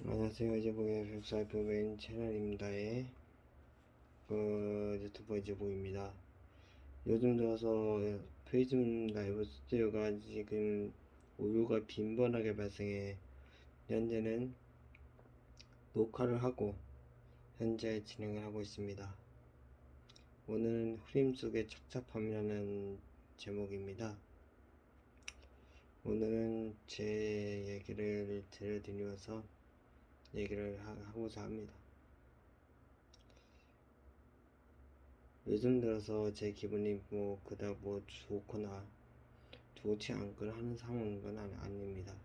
안녕하세요. 이제보의 웹사이트 메인 채널입니다의 유튜버 이제보입니다. 요즘 들어서 프리즘 라이브 스튜디오가 지금 오류가 빈번하게 발생해 현재는 녹화를 하고 현재 진행을 하고 있습니다. 오늘은 흐림 속의 착잡함이라는 제목입니다. 오늘은 제 얘기를 들려드리면서 얘기를 하고자 합니다. 요즘 들어서 제 기분이 그닥 좋거나 좋지 않거나 하는 상황은 아닙니다.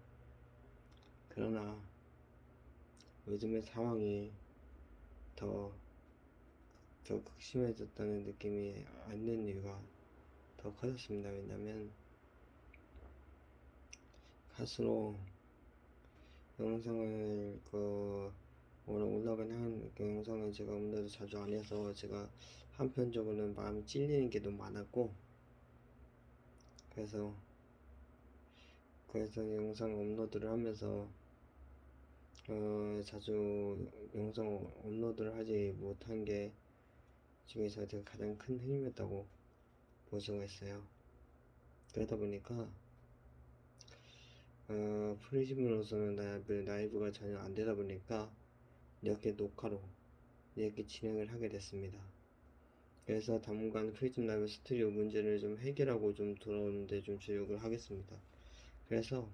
그러나 요즘의 상황이 더 극심해졌다는 느낌이 안 드는 이유가 더 커졌습니다. 왜냐면 갈수록 영상을 오늘 올라간 영상을 제가 아무래도 자주 안 해서 제가 한편적으로는 마음이 찔리는 게 너무 많았고, 그래서 영상 업로드를 하면서 자주 영상 업로드를 하지 못한 게 지금 저한테 가장 큰 힘이었다고 볼 수가 있어요. 그러다 보니까 프리즘으로서는 라이브가 전혀 안 되다 보니까 이렇게 녹화로 이렇게 진행을 하게 됐습니다. 그래서 당분간 프리즘 라이브 스튜디오 문제를 좀 해결하고 좀 돌아오는데 좀 주력을 하겠습니다. 그래서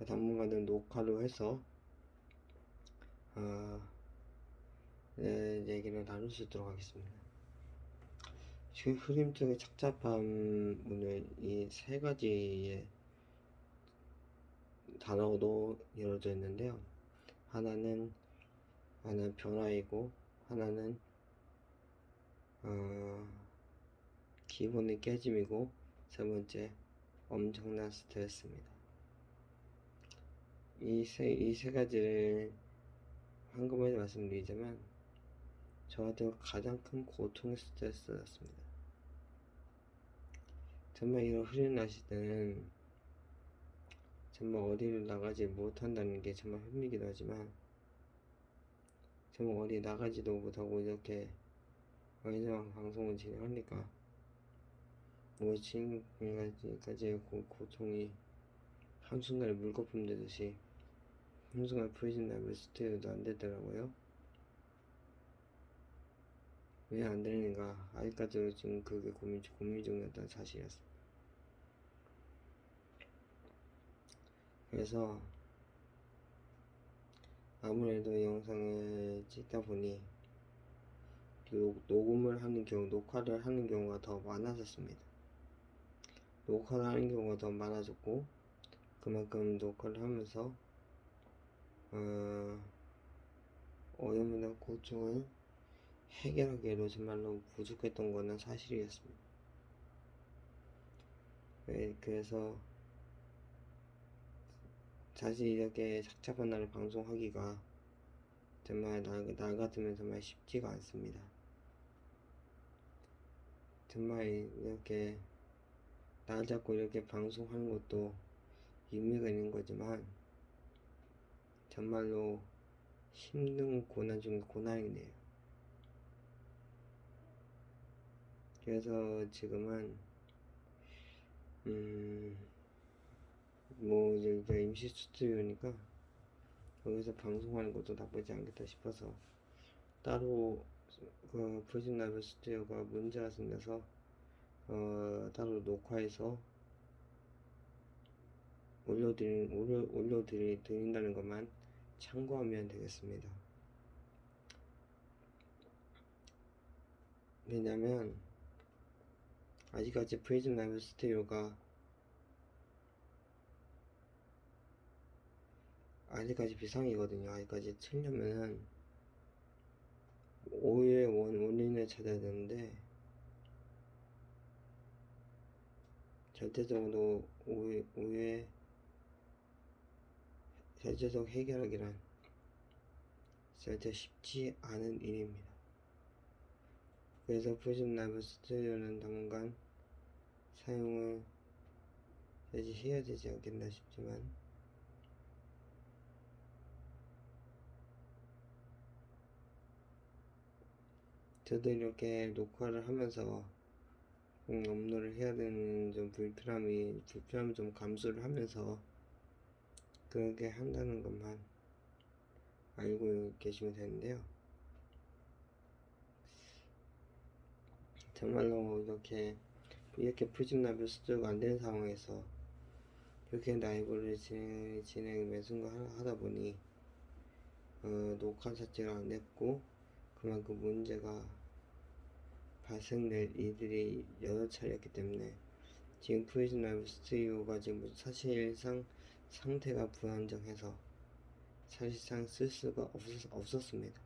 당분간은 녹화로 해서 얘기를 나눌 수 있도록 하겠습니다. 지금 흐림 쪽의 착잡함은 이 세 가지의 단어로 이루어져 있는데요. 하나는 변화이고, 하나는 기본의 깨짐이고, 세 번째 엄청난 스트레스입니다. 이 세 가지를 한꺼번에 말씀드리자면 저한테 가장 큰 고통의 스트레스였습니다. 정말 이런 흐린 날씨 때는 정말 어디를 나가지 못한다는 게 정말 힘들기도 하지만 정말 어디 나가지도 못하고 이렇게 영상 방송을 진행하니까 지금까지의 고통이 한순간에 물거품 되듯이 한순간 프리즘 라이브 스튜디오도 안 되더라고요. 왜 안 되는가? 아직까지도 지금 그게 고민 중이었다는 사실이었습니다. 그래서 아무래도 영상을 찍다 보니 녹음을 하는 녹화를 하는 경우가 더 많아졌습니다. 녹화를 하는 경우가 더 많아졌고, 그만큼 녹화를 하면서 어려움이나 고통을 해결하기에도 정말로 부족했던 거는 사실이었습니다. 그래서 다시 이렇게 착잡한 날을 방송하기가 정말 나 같으면 정말 쉽지가 않습니다. 정말 이렇게 날 잡고 이렇게 방송하는 것도 의미가 있는 거지만 정말로 힘든 고난 중에 고난이네요. 그래서 지금은 이제 임시 스튜디오니까 거기서 방송하는 것도 나쁘지 않겠다 싶어서 따로 프리즘 라이브 스튜디오가 문제가 생겨서 따로 녹화해서 올려드린다는 것만 참고하면 되겠습니다. 왜냐면 아직까지 프리즘 라이브 스튜디오가 아직까지 비상이거든요. 아직까지 틀려면은 오해의 원인을 찾아야 되는데 절대적으로 오해 절대적 해결하기란 절대 쉽지 않은 일입니다. 그래서 프리즘 라이브 스튜디오는 당분간 사용을 해야 되지 않겠나 싶지만 저도 이렇게 녹화를 하면서 업로드를 해야 되는 좀 불편함이 좀 감수를 하면서 그렇게 한다는 것만 알고 계시면 되는데요. 정말로 이렇게 풀집납이 수주가 안 되는 상황에서 이렇게 라이브를 진행 매순간 하다 보니 녹화 자체가 안 됐고 그만큼 문제가 발생될 일들이 여러 차례였기 때문에 지금 프리즘 라이브 스튜디오가 지금 사실상 상태가 불안정해서 사실상 쓸 수가 없었습니다.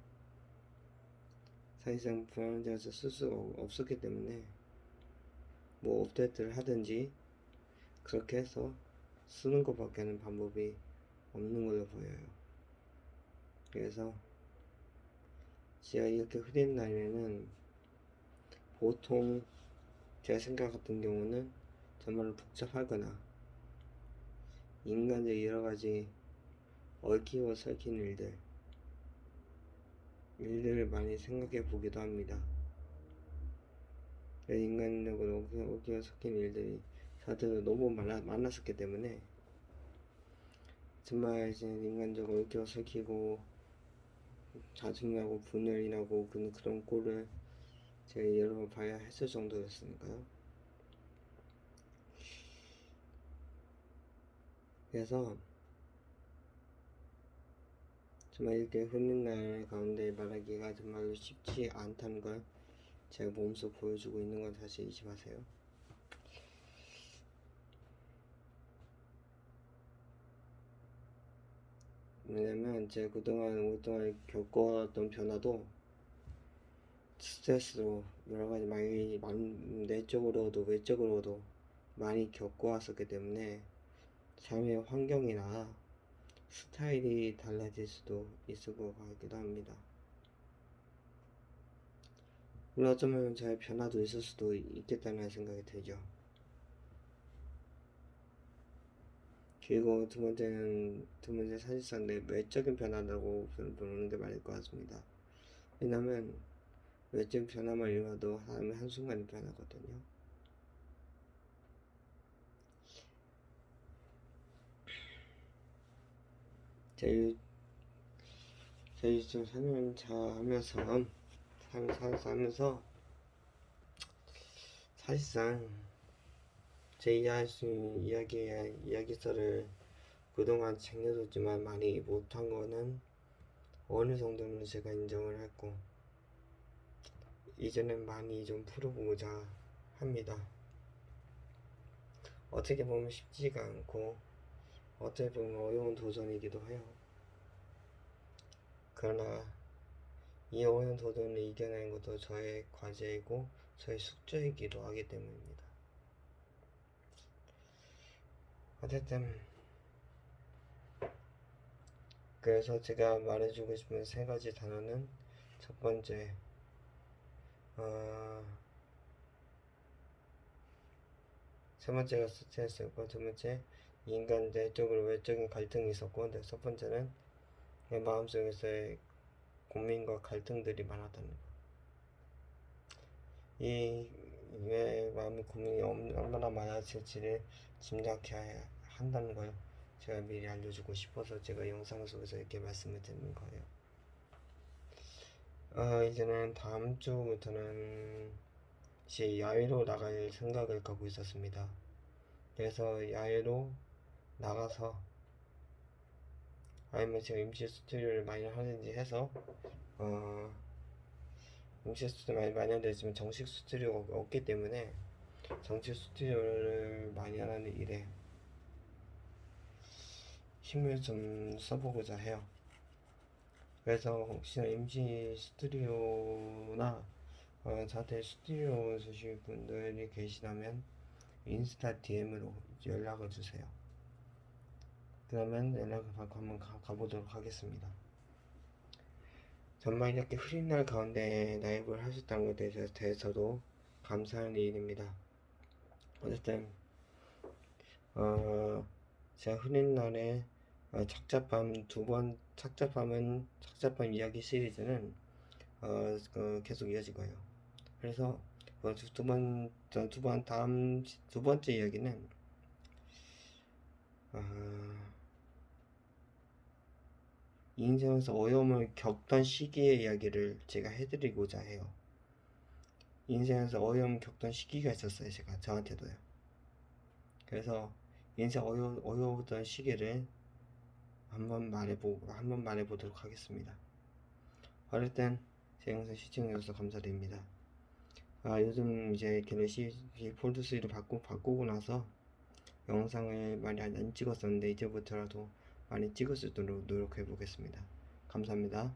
사실상 불안정해서 쓸 수가 없었기 때문에 뭐 업데이트를 하든지 그렇게 해서 쓰는 것밖에 는 방법이 없는 걸로 보여요. 그래서 제가 이렇게 흐린 날에는 보통 제가 생각 같은 경우는 정말로 복잡하거나 인간적 여러가지 얽히고 설킨 일들을 많이 생각해 보기도 합니다. 인간적으로 얽히고 설킨 일들이 저한테도 너무 많았었기 때문에 정말 이제 인간적으로 얽히고 설키고 짜증나고 분열이 나고 그런 꼴을 제가 여러 번 봐야 했을 정도였으니까요. 그래서 정말 이렇게 흐린 날 가운데 말하기가 정말로 쉽지 않다는 걸 제가 몸소 보여주고 있는 건 사실 잊지 마세요. 왜냐면 제가 그동안 오랫동안 겪어왔던 변화도 스트레스로 여러가지 많이 내적으로도 외적으로도 많이 겪어왔었기 때문에 삶의 환경이나 스타일이 달라질 수도 있을 것 같기도 합니다. 물론 어쩌면 저의 변화도 있을 수도 있겠다는 생각이 들죠. 그리고 두 번째 사실상 내 외적인 변화라고 보는 게 맞을 것 같습니다. 왜냐면 외적 변화만 일어나도 사람이 한순간에 변하거든요. 저희 지금 4년 차 하면서 사실상 제 이야기서를 그동안 챙겨줬지만 많이 못한 거는 어느 정도는 제가 인정을 했고 이제는 많이 좀 풀어보고자 합니다. 어떻게 보면 쉽지가 않고 어떻게 보면 어려운 도전이기도 해요. 그러나 이 어려운 도전을 이겨내는 것도 저의 과제이고 저의 숙제이기도 하기 때문입니다. 어쨌든 그래서 제가 말해주고 싶은 세 가지 단어는 첫 번째 세 번째가 스트레스였고 두 번째 인간 내적으로 외적인 갈등이 있었고 첫 번째는 내 마음속에서의 고민과 갈등들이 많았다는 거. 왜 마음의 고민이 얼마나 많아질지를 짐작해야 한다는 걸 제가 미리 알려주고 싶어서 제가 영상 속에서 이렇게 말씀을 드리는 거예요. 이제는 다음 주부터는 이제 야외로 나갈 생각을 갖고 있었습니다. 그래서 야외로 나가서 아니면 제가 임시 스튜디오를 마련하든지 해서 임시 스튜디오 마련되지만 정식 스튜디오가 없기 때문에 정식 스튜디오를 마련하는 일에 힘을 좀 써보고자 해요. 그래서 혹시나 임시 스튜디오나 저한테 스튜디오 주실 분들이 계시다면 인스타 DM으로 연락을 주세요. 그러면 연락을 받고 한번 가보도록 하겠습니다. 정말 이렇게 흐린 날 가운데 라이브를 하셨다는 것에 대해서도 감사한 일입니다. 어쨌든 제가 흐린 날에 착잡밤 착잡밤 이야기 시리즈는 계속 이어지고요. 그래서 두 번째 이야기는 인생에서 어려움을 겪던 시기의 이야기를 제가 해드리고자 해요. 인생에서 어려움 겪던 시기가 있었어요. 저한테도요. 그래서 인생 어려웠던 시기를 한번 말해보도록 하겠습니다. 어릴 땐 제 영상 시청해주셔서 감사드립니다. 요즘 이제 게네시 폴드3로 바꾸고 나서 영상을 많이 안 찍었었는데 이제부터라도 많이 찍을 수 있도록 노력해 보겠습니다. 감사합니다.